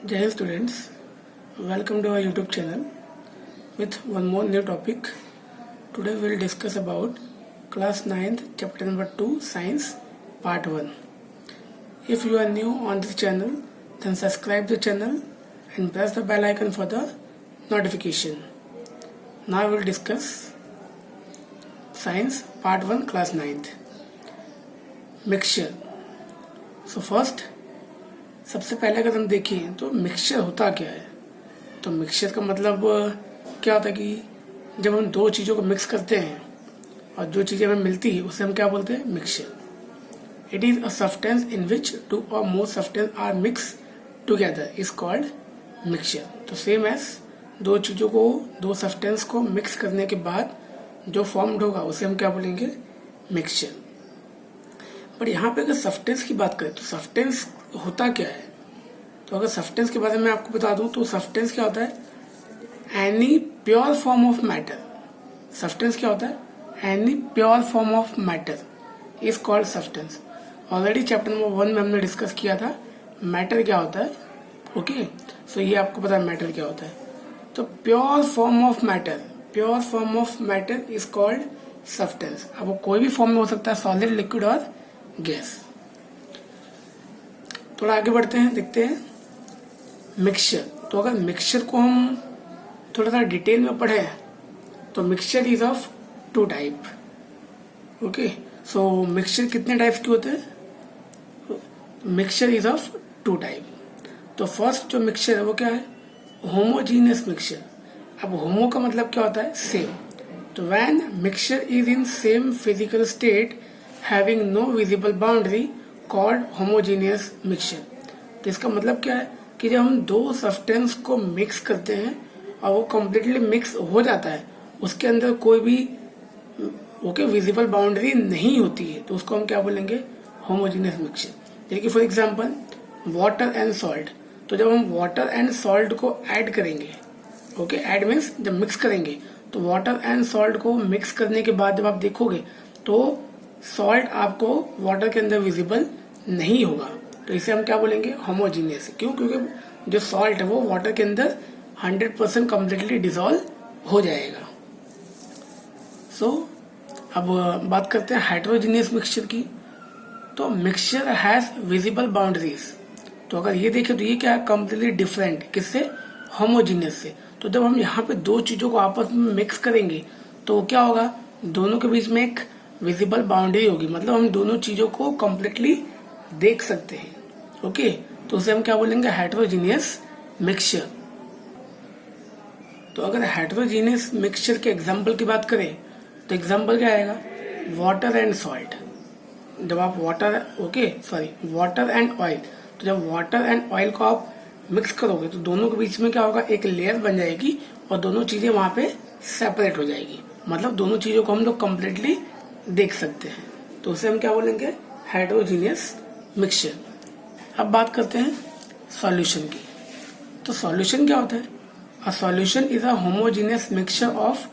Jai Hind students, welcome to our YouTube channel with one more new topic. Today we will discuss about class 9th chapter number 2 science part 1. If you are new on this channel, then subscribe the channel and press the bell icon for the notification. Now we will discuss science part 1 class 9th. Mixture. So first सबसे पहले अगर हम देखें तो mixture होता क्या है। तो मिक्सचर का मतलब क्या होता है कि जब हम दो चीज़ों को मिक्स करते हैं और जो चीज़ें हमें मिलती है उसे हम क्या बोलते हैं, mixture. It is a substance in which two or more substances are mix together is called mixture. तो सेम एज दो चीज़ों को, दो सब्सटेंस को मिक्स करने के बाद जो फॉर्म्ड होगा उसे हम क्या बोलेंगे, मिक्सचर। पर यहाँ पे अगर सब्सटेंस की बात करें तो सब्सटेंस होता क्या है। तो अगर सब्सटेंस के बारे में आपको बता दूं तो सब्सटेंस क्या होता है, any pure form of matter. Substance क्या होता है, any pure form of matter is called substance. Already chapter number 1 में हमने डिस्कस किया था मैटर क्या होता है। ओके, सो ये आपको पता है मैटर क्या होता है। तो pure form of matter, pure form of matter is called substance. अब वो कोई भी फॉर्म में हो सकता है, सॉलिड, लिक्विड और गैस। थोड़ा आगे बढ़ते हैं, देखते हैं मिक्सचर। तो अगर मिक्सचर को हम थोड़ा सा डिटेल में पढ़े तो mixture is of two type. Okay, so mixture कितने टाइप्स के होते हैं, mixture is of two type. तो फर्स्ट जो मिक्सचर है वो क्या है, होमोजीनियस मिक्सचर। अब होमो का मतलब क्या होता है, सेम। तो when mixture is in same physical state having no visible boundary called homogeneous mixture. तो इसका मतलब क्या है कि जब हम दो सब्सटेंस को मिक्स करते हैं और वो कम्प्लीटली मिक्स हो जाता है, उसके अंदर कोई भी विजिबल बाउंड्री नहीं होती है, तो उसको हम क्या बोलेंगे, होमोजीनियस मिक्सचर। जैसे कि for example water and salt. तो जब हम वाटर एंड सॉल्ट को ऐड करेंगे, ओके, ऐड मीन्स जब मिक्स करेंगे, तो वाटर एंड सॉल्ट को मिक्स करने के बाद जब आप देखोगे तो सॉल्ट आपको वाटर के अंदर विजिबल नहीं होगा। तो इसे हम क्या बोलेंगे, होमोजीनियस। क्यों, क्योंकि जो सॉल्ट है वो वाटर के अंदर 100% कम्प्लीटली डिसॉल्व हो जाएगा। सो अब बात करते हैं हेटेरोजीनियस मिक्सचर की। तो मिक्सचर हैज विजिबल बाउंड्रीज। तो अगर ये देखें तो ये क्या है, कम्प्लीटली डिफरेंट, किससे, होमोजीनियस से। तो जब हम यहाँ पे दो चीजों को आपस में मिक्स करेंगे तो क्या होगा, दोनों के बीच में एक विजिबल बाउंड्री होगी, मतलब हम दोनों चीजों को कम्प्लीटली देख सकते हैं। ओके, तो उसे हम क्या बोलेंगे, हेटेरोजीनियस मिक्सचर। तो अगर हेटेरोजीनियस मिक्सचर के एग्जांपल की बात करें तो एग्जांपल क्या आएगा, वाटर एंड सॉल्ट। जब आप वाटर एंड ऑयल, तो जब वाटर एंड ऑयल को आप मिक्स करोगे तो दोनों के बीच में क्या होगा, एक लेयर बन जाएगी और दोनों चीजें वहां पे सेपरेट हो जाएगी, मतलब दोनों चीजों को हम लोग कम्प्लीटली देख सकते हैं। तो उसे हम क्या बोलेंगे, हेटेरोजीनियस मिक्सचर। अब बात करते हैं सॉल्यूशन की। तो सॉल्यूशन क्या होता है, a solution is a homogeneous mixture of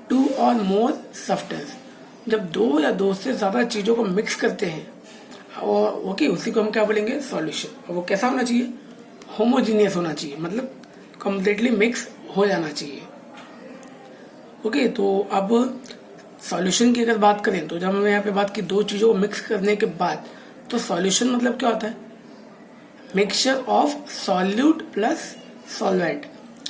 two or more substance. जब दो या दो से ज्यादा चीजों को मिक्स करते हैं और उसी को हम क्या बोलेंगे, सॉल्यूशन। और वो कैसा होना चाहिए, होमोजीनियस होना चाहिए, मतलब कंप्लीटली मिक्स हो जाना चाहिए। ओके, तो अब सॉल्यूशन की अगर बात करें तो जब हमने यहाँ पे बात की दो चीजों को मिक्स करने के बाद, तो सॉल्यूशन मतलब क्या होता है, mixture of solute plus solvent.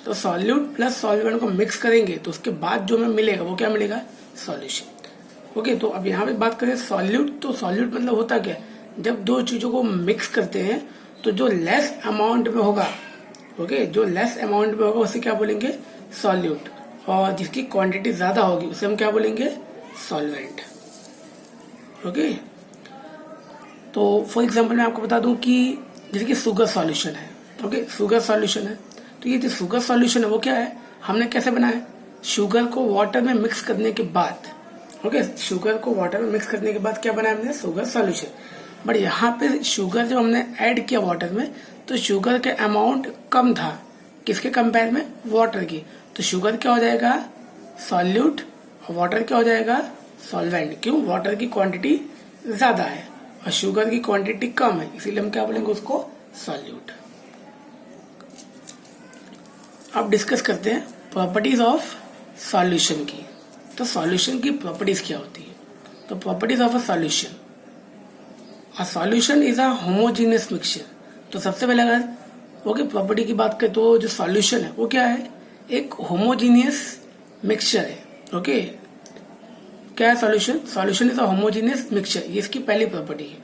तो सॉल्यूट प्लस सॉल्वेंट को मिक्स करेंगे तो उसके बाद जो हमें मिलेगा वो क्या मिलेगा, सॉल्यूशन। ओके, तो अब यहाँ पे बात करें सॉल्यूट। तो सॉल्यूट मतलब होता क्या है, जब दो चीजों को मिक्स करते हैं तो जो लेस अमाउंट में होगा, जो लेस अमाउंट में होगा उसे क्या बोलेंगे, सॉल्यूट। और जिसकी क्वांटिटी ज्यादा होगी उसे हम क्या बोलेंगे, सॉल्वेंट। ओके, तो फॉर एग्जांपल मैं आपको बता दूं कि जैसे कि शुगर सॉल्यूशन है। ओके, शुगर सॉल्यूशन है, तो ये जो शुगर सॉल्यूशन है वो क्या है, हमने कैसे बनाया, शुगर को वाटर में मिक्स करने के बाद, शुगर को वाटर में मिक्स करने के बाद क्या बनाया हमने, शुगर सॉल्यूशन। बट यहाँ पे शुगर जब हमने ऐड किया वाटर में तो शुगर के अमाउंट कम था, किसके कंपेयर में, वाटर की। तो शुगर क्या हो जाएगा, सॉल्यूट, और वाटर क्या हो जाएगा, सॉल्वेंट। क्यों, वाटर की क्वांटिटी ज्यादा है और शुगर की क्वांटिटी कम है, इसीलिए हम क्या बोलेंगे उसको, सॉल्यूट। अब डिस्कस करते हैं प्रॉपर्टीज ऑफ सॉल्यूशन की। तो सॉल्यूशन की प्रॉपर्टीज क्या होती है? तो properties of a solution is a homogeneous mixture. तो सबसे पहले अगर ओके प्रॉपर्टी की बात करें तो जो सॉल्यूशन है वो क्या है? एक होमोजीनियस मिक्सचर है। ओके क्या है solution? Solution is a homogeneous mixture, ये इसकी पहली प्रॉपर्टी है।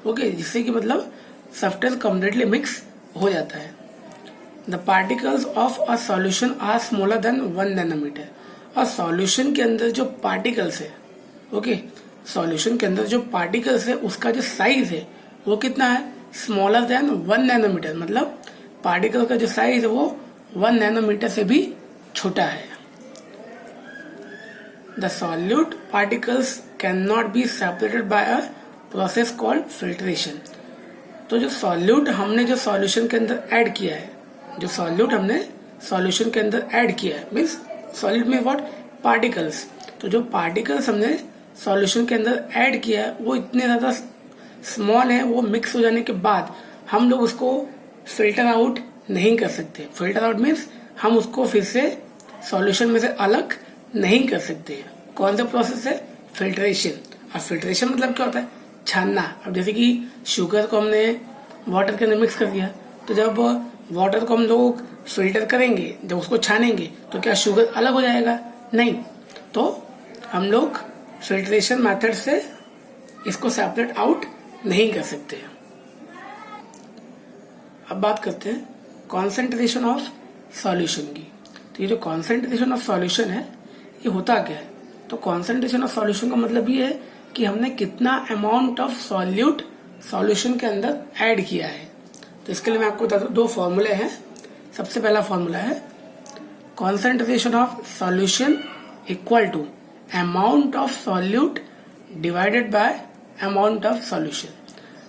ओके जिससे कि मतलब सब्सटेंस कम्प्लीटली मिक्स हो जाता है। The particles of a solution are smaller than 1 nanometre. और सॉल्यूशन के अंदर जो पार्टिकल्स है, ओके सॉल्यूशन के अंदर जो पार्टिकल्स है उसका जो साइज है वो कितना है? Smaller than 1 nanometre. मतलब पार्टिकल का जो साइज है वो 1 नैनोमीटर से भी छोटा है। The solute particles can not be separated by a process called filtration. तो जो सॉल्यूट हमने जो सॉल्यूशन के अंदर ऐड किया है, जो सॉल्यूट हमने सॉल्यूशन के अंदर ऐड किया है मीन्स सॉल्यूट में व्हाट? पार्टिकल्स। तो जो पार्टिकल्स हमने सॉल्यूशन के अंदर ऐड किया है वो इतने ज्यादा स्मॉल है, वो मिक्स हो जाने के बाद हम लोग उसको फिल्टर आउट नहीं कर सकते। फिल्टर आउट मीन्स हम उसको फिर से सॉल्यूशन में से अलग नहीं कर सकते हैं। कौन सा प्रोसेस है? फिल्ट्रेशन। और फिल्ट्रेशन मतलब क्या होता है? छानना। अब जैसे कि शुगर को हमने वाटर के अंदर मिक्स कर दिया, तो जब वाटर को हम लोग फिल्टर करेंगे, जब उसको छानेंगे तो क्या शुगर अलग हो जाएगा? नहीं। तो हम लोग फिल्ट्रेशन मेथड से इसको सेपरेट आउट नहीं कर सकते। अब बात करते हैं कॉन्सेंट्रेशन ऑफ सॉल्यूशन की। तो ये जो कॉन्सेंट्रेशन ऑफ सॉल्यूशन है ये होता क्या है? तो कॉन्सेंट्रेशन ऑफ सॉल्यूशन का मतलब ये है कि हमने कितना अमाउंट ऑफ सॉल्यूट सॉल्यूशन के अंदर ऐड किया है। तो इसके लिए मैं आपको बता दूं, दो फॉर्मूले हैं। सबसे पहला फॉर्मूला है concentration of solution equal to amount of solute divided by amount of solution.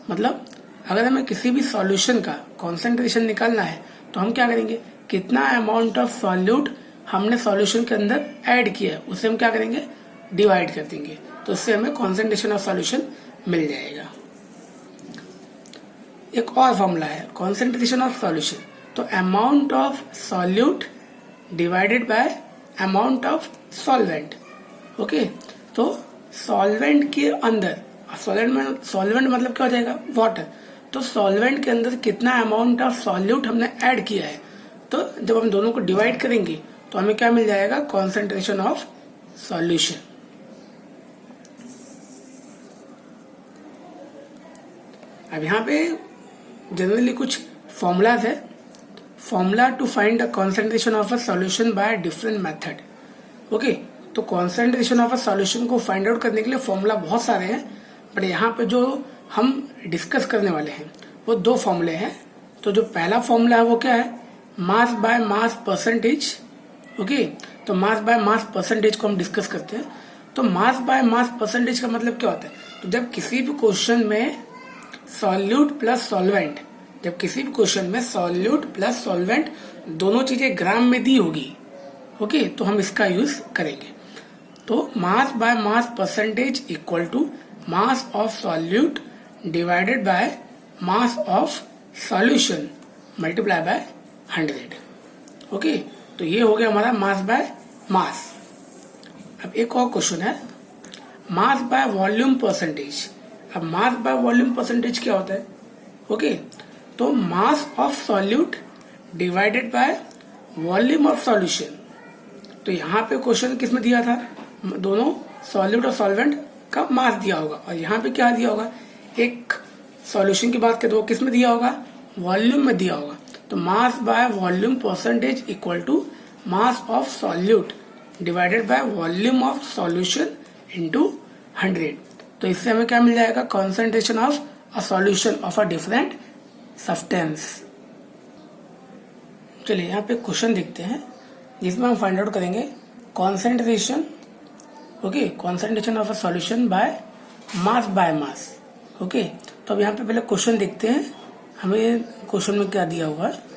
मतलब अगर हमें किसी भी सॉल्यूशन का कॉन्सेंट्रेशन निकालना है तो हम क्या करेंगे? कितना अमाउंट ऑफ सॉल्यूट हमने सॉल्यूशन के अंदर ऐड किया है उससे हम क्या करेंगे? डिवाइड कर देंगे। तो उससे हमें कॉन्सेंट्रेशन ऑफ सॉल्यूशन मिल जाएगा। एक और फॉर्मूला है कॉन्सेंट्रेशन ऑफ सॉल्यूशन। तो amount of solute divided by amount of solvent. Okay तो सॉल्वेंट के अंदर सॉल्वेंट मतलब क्या हो जाएगा? वाटर। तो सॉल्वेंट के अंदर कितना अमाउंट ऑफ सॉल्यूट हमने ऐड किया है, तो जब हम दोनों को डिवाइड करेंगे तो हमें क्या मिल जाएगा? Concentration of solution. अब यहाँ पे जनरली कुछ फॉर्मूलाज है। Formula to find the concentration of a solution by different method. Okay तो कॉन्सेंट्रेशन ऑफ अ सॉल्यूशन को फाइंड आउट करने के लिए फॉर्मूला बहुत सारे हैं, बट यहाँ पे जो हम डिस्कस करने वाले हैं वो दो फॉर्मूले हैं। तो जो पहला फॉर्मूला है वो क्या है? मास बाय मास परसेंटेज। ओके तो मास बाय मास परसेंटेज को हम डिस्कस करते हैं। तो मास बाय मास परसेंटेज का मतलब क्या होता है? तो जब किसी भी क्वेश्चन में सॉल्यूट प्लस सॉल्वेंट, जब किसी भी क्वेश्चन में सॉल्यूट प्लस सॉल्वेंट दोनों चीजें ग्राम में दी होगी, ओके तो हम इसका यूज करेंगे। तो mass by mass percentage equal to mass of solute divided by mass of solution multiply by 100। Okay तो ये हो गया हमारा मास बाय मास। अब एक और क्वेश्चन है मास बाय वॉल्यूम परसेंटेज। अब मास बाय वॉल्यूम परसेंटेज क्या होता है? ओके तो मास of solute divided by volume of solution. तो यहाँ पे क्वेश्चन किस में दिया था? दोनों सॉल्यूट और सॉल्वेंट का मास दिया होगा, और यहाँ पे क्या दिया होगा? एक सॉल्यूशन की बात करें तो किस में दिया होगा? वॉल्यूम में दिया होगा। तो mass by volume percentage equal to mass of solute divided by volume of solution into 100। तो इससे हमें क्या मिल जाएगा? Concentration of a solution of a different substance. चलिए यहाँ पे क्वेश्चन देखते हैं जिसमें हम फाइंड आउट करेंगे concentration, okay concentration of a solution by mass. Okay तो अब यहाँ पे पहले क्वेश्चन देखते हैं हमें क्वेश्चन में क्या दिया हुआ है।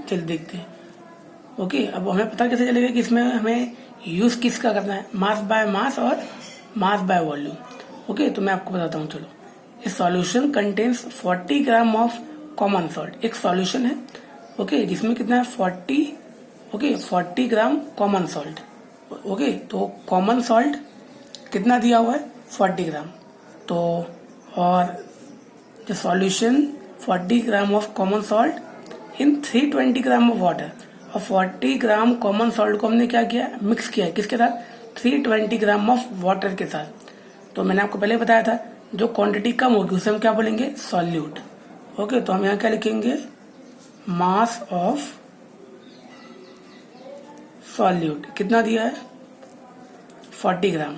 चलिए देखते हैं। ओके अब हमें पता कैसे चलेगा कि इसमें हमें यूज किसका करना है? मास बाय मास और मास बाय वॉल्यूम। ओके, तो मैं आपको बताता हूँ, चलो। ए solution contains 40 gram of common salt. एक सॉल्यूशन है, ओके, जिसमें कितना है 40 ग्राम कॉमन सॉल्ट। ओके, तो कॉमन सॉल्ट कितना दिया हुआ है 40 ग्राम। तो और the solution 40 gram of common salt in 320 gram of water. और 40 ग्राम कॉमन सॉल्ट को हमने क्या किया, मिक्स किया है किसके साथ, 320 ग्राम ऑफ वाटर के साथ। तो मैंने आपको पहले बताया था जो क्वांटिटी कम होगी उसे हम क्या बोलेंगे, सॉल्यूट। ओके, तो हम यहाँ क्या लिखेंगे, मास ऑफ सॉल्यूट कितना दिया है 40 ग्राम।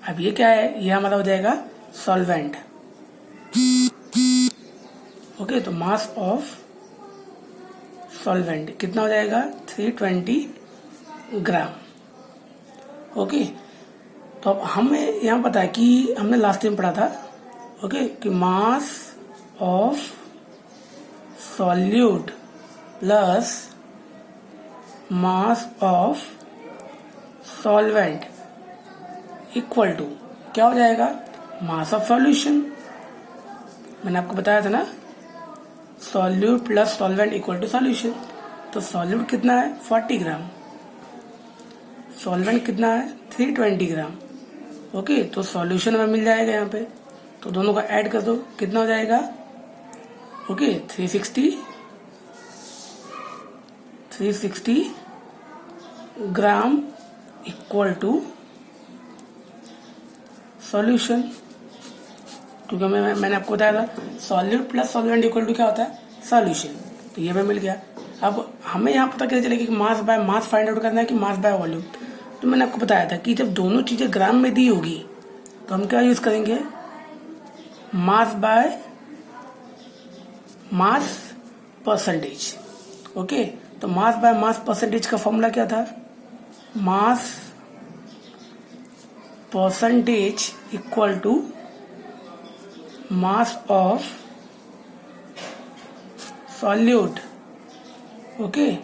अब ये क्या है, ये हमारा हो जाएगा सॉल्वेंट। ओके, तो मास ऑफ सॉल्वेंट कितना हो जाएगा 320 ग्राम। ओके, तो अब हमें यहाँ पता है कि हमने लास्ट टाइम पढ़ा था, ओके, कि mass of solute plus mass of solvent equal to क्या हो जाएगा, मास ऑफ सॉल्यूशन। मैंने आपको बताया था ना, solute plus solvent equal to solution. तो सॉल्यूट कितना है 40 ग्राम, सॉल्वेंट कितना है 320 ग्राम। ओके, तो सॉल्यूशन हमें मिल जाएगा यहाँ पे, तो दोनों का ऐड कर दो, कितना हो जाएगा, okay 360 gram equal to solution. क्योंकि मैंने आपको बताया था solute plus solvent equal to क्या होता है, सॉल्यूशन। तो ये हमें मिल गया। अब हमें यहाँ पता कैसे चलेगा कि मास बाय मास फाइंड आउट करना है कि मास बाय वॉल्यूम। तो मैंने आपको बताया था कि जब दोनों चीजें ग्राम में दी होगी तो हम क्या यूज करेंगे, mass by mass percentage. Okay, तो मास बाय मास परसेंटेज का फॉर्मूला क्या था, mass percentage equal to mass of solute, okay,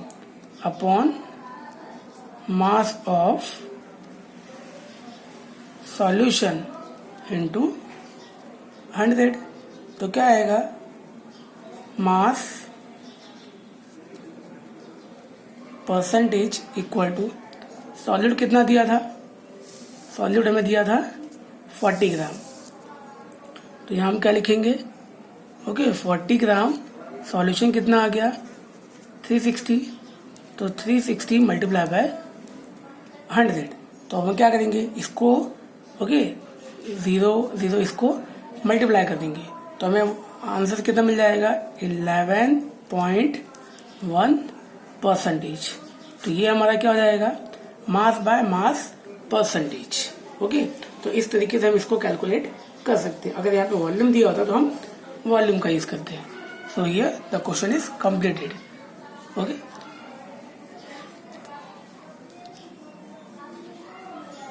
upon mass of solution into 100। तो क्या आएगा, mass percentage equal to solute कितना दिया था, सॉल्यूट हमें दिया था 40 ग्राम। तो यहाँ हम क्या लिखेंगे, ओके 40 ग्राम, सॉल्यूशन कितना आ गया 360। तो 360 मल्टीप्लाई बाय 100। तो हम क्या करेंगे, इसको ओके 0 इसको मल्टीप्लाई कर देंगे, तो हमें आंसर कितना मिल जाएगा 11.1%। तो ये हमारा क्या हो जाएगा, मास बाय मास परसेंटेज। ओके, तो इस तरीके से हम इसको कैलकुलेट कर सकते हैं। अगर यहाँ पे वॉल्यूम दिया होता तो हम वॉल्यूम का यूज करते हैं। So here the question is completed. Okay.